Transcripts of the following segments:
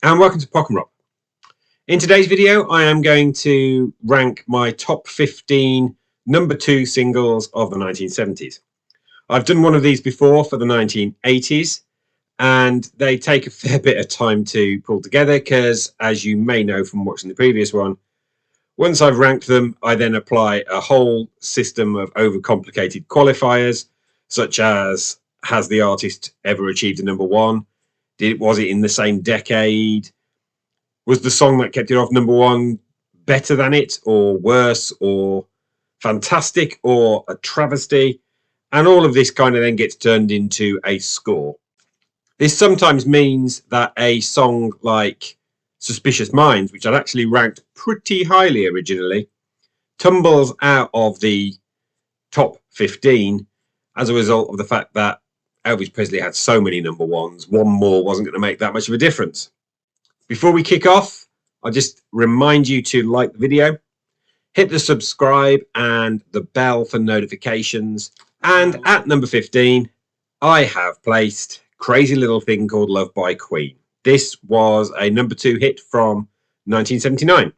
and welcome to Pock and Rock. In today's video, I am going to rank my top 15 number 2 singles of the 1970s. I've done one of these before for the 1980s, and they take a fair bit of time to pull together because, as you may know from watching the previous one, once I've ranked them, I then apply a whole system of overcomplicated qualifiers, such as, has the artist ever achieved a number 1? Was it in the same decade? Was the song that kept it off number 1 better than it, or worse, or fantastic, or a travesty? And all of this kind of then gets turned into a score. This sometimes means that a song like Suspicious Minds, which I'd actually ranked pretty highly originally, tumbles out of the top 15 as a result of the fact that Elvis Presley had so many number 1s, one more wasn't going to make that much of a difference. Before we kick off, I'll just remind you to like the video, hit the subscribe and the bell for notifications. And at number 15, I have placed Crazy Little Thing Called Love by Queen. This was a number 2 hit from 1979.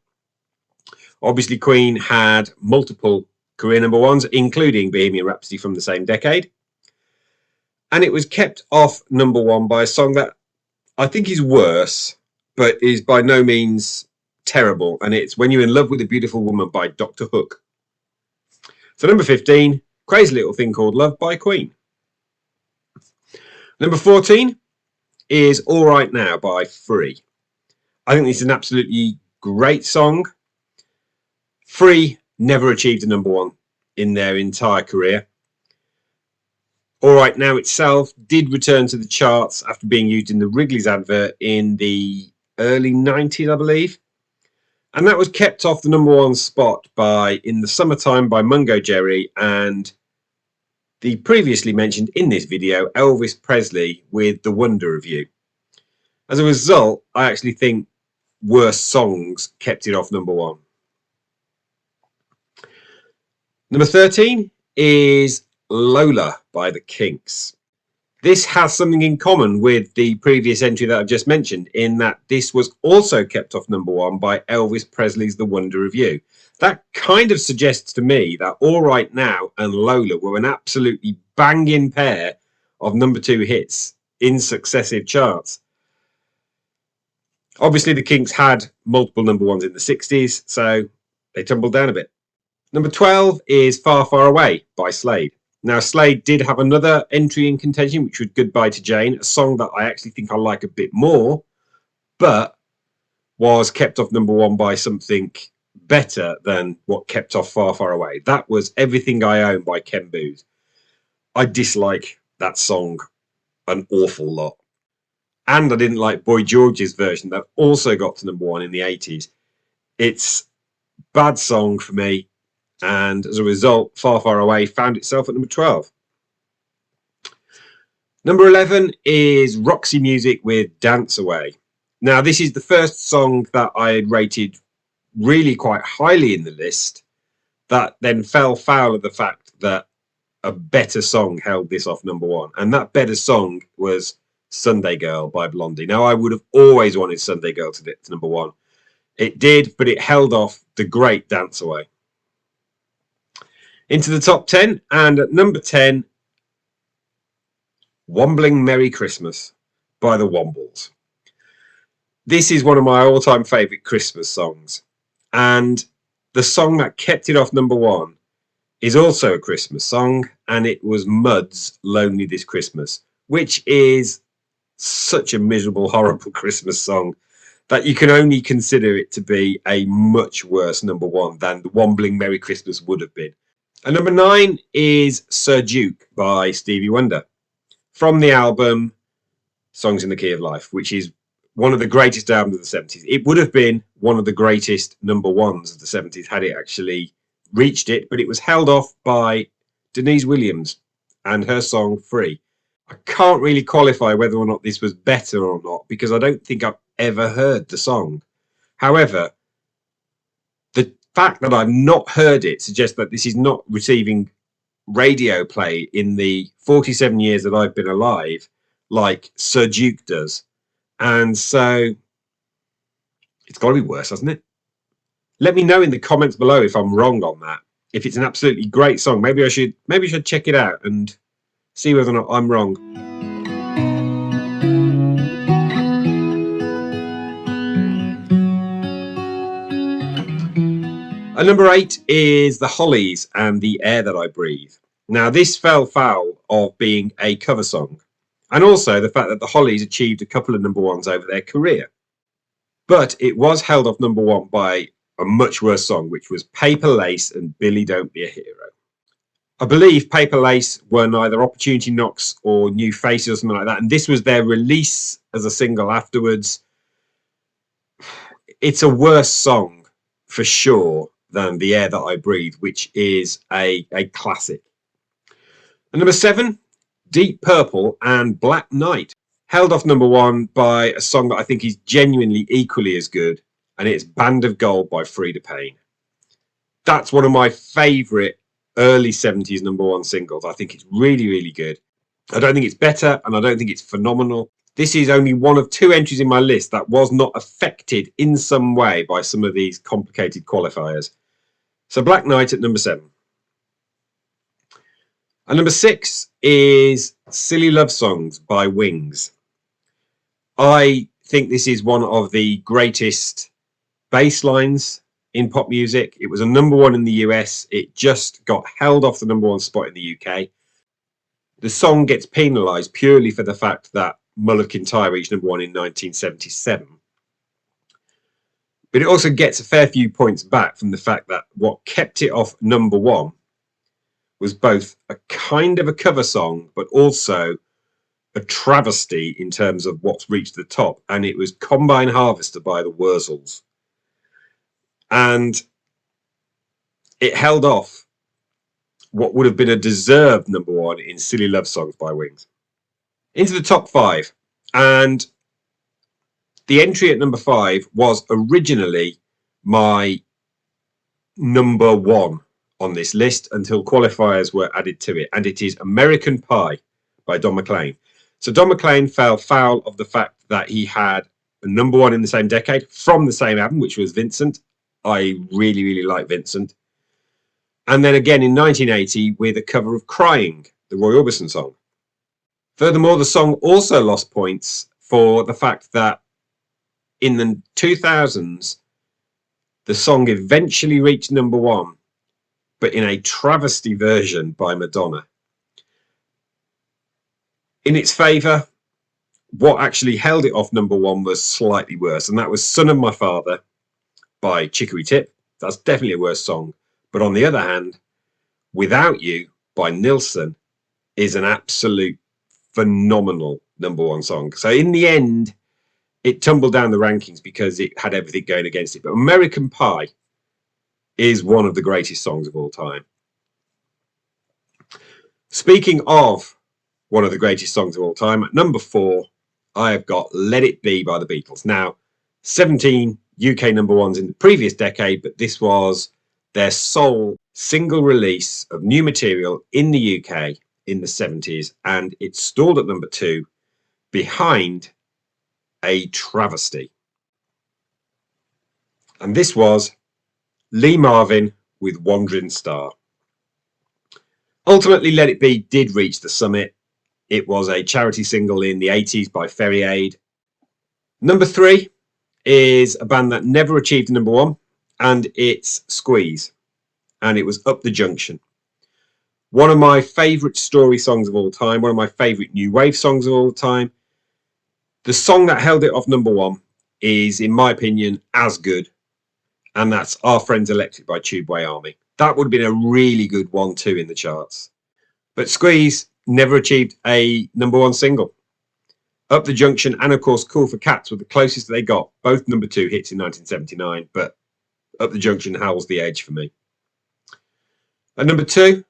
Obviously, Queen had multiple career number 1s, including Bohemian Rhapsody from the same decade. And it was kept off number 1 by a song that I think is worse, but is by no means terrible. And it's When You're in Love with a Beautiful Woman by Dr. Hook. So number 15, Crazy Little Thing Called Love by Queen. Number 14 is All Right Now by Free. I think this is an absolutely great song. Free never achieved a number 1 in their entire career. All Right Now itself did return to the charts after being used in the Wrigley's advert in the early 90s, I believe. And that was kept off the number 1 spot by In the Summertime by Mungo Jerry and the previously mentioned in this video, Elvis Presley with The Wonder of You. As a result, I actually think worse songs kept it off number 1. Number 13 is Lola by the Kinks. This has something in common with the previous entry that I've just mentioned, in that this was also kept off number 1 by Elvis Presley's The Wonder of You. That kind of suggests to me that All Right Now and Lola were an absolutely banging pair of number 2 hits in successive charts. Obviously, the Kinks had multiple number 1s in the 60s, so they tumbled down a bit. Number 12 is Far, Far Away by Slade. Now, Slade did have another entry in contention, which was Goodbye to Jane, a song that I actually think I like a bit more, but was kept off number 1 by something better than what kept off Far, Far Away. That was Everything I Own by Ken Boothe. I dislike that song an awful lot. And I didn't like Boy George's version that also got to number 1 in the 80s. It's a bad song for me. And as a result, Far, Far Away found itself at number 12. Number 11 is Roxy Music with Dance Away. Now, this is the first song that I had rated really quite highly in the list that then fell foul of the fact that a better song held this off number 1. And that better song was Sunday Girl by Blondie. Now, I would have always wanted Sunday Girl to get to number 1. It did, but it held off the great Dance Away. Into the top 10, and at number 10, Wombling Merry Christmas by the Wombles. This is one of my all-time favourite Christmas songs, and the song that kept it off number 1 is also a Christmas song, and it was Mud's Lonely This Christmas, which is such a miserable, horrible Christmas song that you can only consider it to be a much worse number 1 than the Wombling Merry Christmas would have been. And number 9 is Sir Duke by Stevie Wonder from the album Songs in the Key of Life, which is one of the greatest albums of the 70s. It would have been one of the greatest number 1s of the 70s had it actually reached it, but it was held off by Denise Williams and her song Free. I can't really qualify whether or not this was better or not because I don't think I've ever heard the song. However, the fact that I've not heard it suggests that this is not receiving radio play in the 47 years that I've been alive like Sir Duke does. And so It's got to be worse, hasn't it? Let me know in the comments below if I'm wrong on that. If it's an absolutely great song, maybe I should check it out and see whether or not I'm wrong. At number 8 is the Hollies and The Air That I Breathe. Now, this fell foul of being a cover song, and also the fact that the Hollies achieved a couple of number ones over their career. But it was held off number 1 by a much worse song, which was Paper Lace and Billy Don't Be a Hero. I believe Paper Lace were neither Opportunity Knocks or New Faces or something like that, and this was their release as a single afterwards. It's a worse song for sure than The Air That I Breathe, which is a classic. And number 7, Deep Purple and Black Knight, held off number 1 by a song that I think is genuinely equally as good, and it's Band of Gold by Frida Payne. That's one of my favourite early 70s number 1 singles. I think it's really, really good. I don't think it's better, and I don't think it's phenomenal. This is only one of 2 entries in my list that was not affected in some way by some of these complicated qualifiers. So Black Knight at number 7. And number 6 is Silly Love Songs by Wings. I think this is one of the greatest bass lines in pop music. It was a number 1 in the US. It just got held off the number 1 spot in the UK. The song gets penalised purely for the fact that Mull of Kintyre reached number 1 in 1977. But it also gets a fair few points back from the fact that what kept it off number 1 was both a kind of a cover song, but also a travesty in terms of what's reached the top. And it was Combine Harvester by the Wurzels. And it held off what would have been a deserved number 1 in Silly Love Songs by Wings. Into the top 5. And the entry at number 5 was originally my number 1 on this list until qualifiers were added to it. And it is American Pie by Don McLean. So Don McLean fell foul of the fact that he had a number 1 in the same decade from the same album, which was Vincent. I really, really like Vincent. And then again in 1980 with a cover of Crying, the Roy Orbison song. Furthermore, the song also lost points for the fact that in the 2000s, the song eventually reached number 1, but in a travesty version by Madonna. In its favour, what actually held it off number 1 was slightly worse, and that was Son of My Father by Chicory Tip. That's definitely a worse song. But on the other hand, Without You by Nilsson is an absolute phenomenal number 1 song. So in the end, it tumbled down the rankings because it had everything going against it. But American Pie is one of the greatest songs of all time. Speaking of one of the greatest songs of all time, at number 4, I have got Let It Be by the Beatles. Now, 17 UK number 1s in the previous decade, but this was their sole single release of new material in the UK in the 70s, and it stalled at number 2 behind a travesty. And this was Lee Marvin with Wandering Star. Ultimately, Let It Be did reach the summit. It was a charity single in the 80s by Ferry Aid. Number 3 is a band that never achieved number 1, and it's Squeeze, and it was Up the Junction. One of my favourite story songs of all time, one of my favourite new wave songs of all time. The song that held it off number 1 is, in my opinion, as good, and that's Our Friends Electric by Tubeway Army. That would have been a really good 1-2 in the charts. But Squeeze never achieved a number 1 single. Up the Junction and, of course, Cool for Cats were the closest they got, both number 2 hits in 1979, but Up the Junction holds the edge for me. At number 2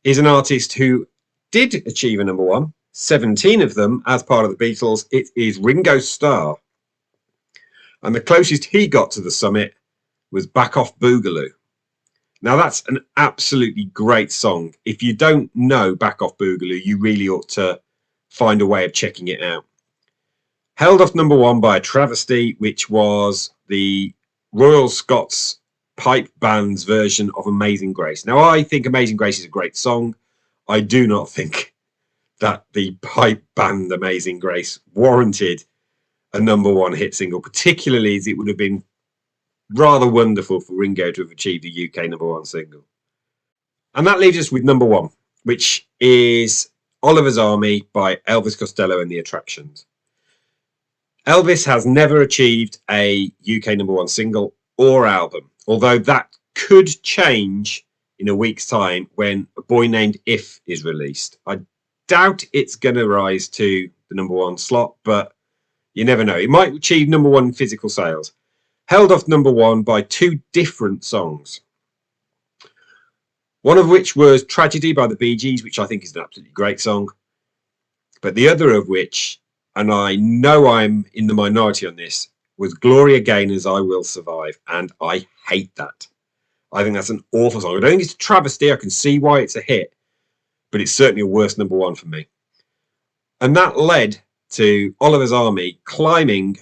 is an artist who did achieve a number 1, 17 of them as part of the Beatles. It is Ringo Starr. And the closest he got to the summit was Back Off Boogaloo. Now, that's an absolutely great song. If you don't know Back Off Boogaloo, you really ought to find a way of checking it out. Held off number 1 by a travesty, which was the Royal Scots Pipe Band's version of Amazing Grace. Now, I think Amazing Grace is a great song. I do not think that the pipe band Amazing Grace warranted a #1 hit single, particularly as it would have been rather wonderful for Ringo to have achieved a UK #1 single. And that leaves us with #1, which is Oliver's Army by Elvis Costello and the Attractions. Elvis has never achieved a UK #1 single or album, although that could change in a week's time when A Boy Named If is released. I doubt it's going to rise to the #1 slot, but you never know. It might achieve #1 physical sales. Held off #1 by 2 different songs. One of which was Tragedy by the Bee Gees, which I think is an absolutely great song. But the other of which, and I know I'm in the minority on this, was Gloria Gaynor's I Will Survive, and I hate that. I think that's an awful song. I don't think it's a travesty. I can see why it's a hit, but it's certainly a worse #1 for me. And that led to Oliver's Army climbing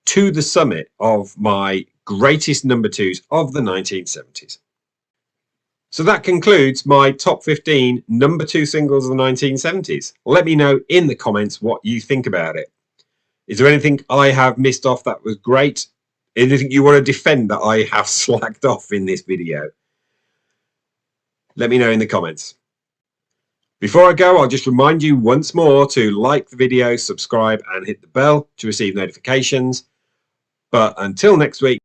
to the summit of my greatest #2s of the 1970s. So that concludes my top 15 #2 singles of the 1970s. Let me know in the comments what you think about it. Is there anything I have missed off that was great? Anything you want to defend that I have slacked off in this video? Let me know in the comments. Before I go, I'll just remind you once more to like the video, subscribe, and hit the bell to receive notifications. But until next week,